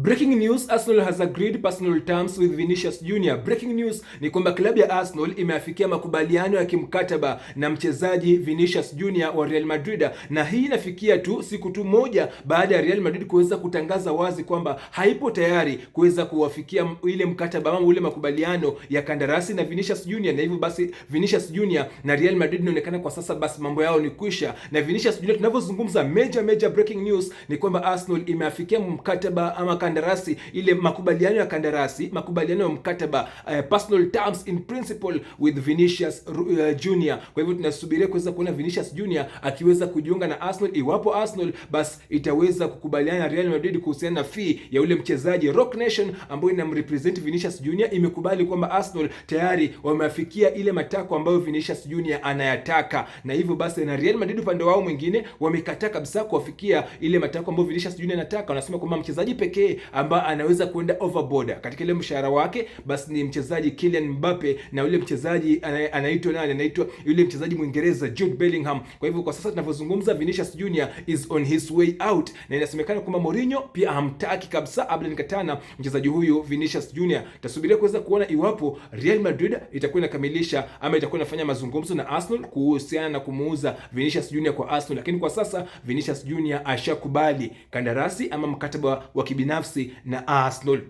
Breaking news, Arsenal has agreed personal terms with Vinicius Junior. Breaking news ni kwamba klabu ya Arsenal imeafikia makubaliano ya kimkataba na mchezaji Vinicius Junior wa Real Madrid, na hii inafikia tu siku tu moja baada ya Real Madrid kuweza kutangaza wazi kwamba haipo tayari kuweza kuwafikia ile mkataba ama ule makubaliano ya kandarasi na Vinicius Junior, na hivyo basi Vinicius Junior na Real Madrid inaonekana kwa sasa basi mambo yao ni kwisha. Na Vinicius Junior, tunavyozungumza, major breaking news ni kwamba Arsenal imeafikia mkataba ama kandarasi, ile makubaliano ya kandarasi, makubaliano ya mkataba, personal terms in principle with Vinicius Junior. Kwa hivyo tunasubiria kuweza kuona Vinicius Junior akiweza kujiunga na Arsenal, iwapo Arsenal basi itaweza kukubaliana na Real Madrid kuhusiana na fee ya ule mchezaji. Rock Nation ambayo inamrepresent Vinicius Junior imekubali kwamba Arsenal tayari wameafikia ile matakwa ambayo Vinicius Junior anayataka, na hivyo basi na Real Madrid upande wao mwingine wamekataa kabisa kuafikia ile matakwa ambayo Vinicius Junior anataka. Wanasema kwamba mchezaji pekee ambaye anaweza kwenda overboard katika ile mshahara wake basi ni mchezaji Kylian Mbappe, na yule mchezaji anaitwa yule mchezaji Mwingereza Jude Bellingham. Kwa hivyo kwa sasa tunavyozungumza Vinicius Junior is on his way out, na inasemekana kwamba Mourinho pia hamtaki kabisa Abdel Katana mchezaji huyu Vinicius Junior. Tasubiria kuweza kuona iwapo Real Madrid itakuwa inakamilisha ama itakuwa inafanya mazungumzo na Arsenal kuhusiana na kumuuza Vinicius Junior kwa Arsenal, lakini kwa sasa Vinicius Junior ashakubali kandarasi ama mkataba wa kibinafsi na Arsenal.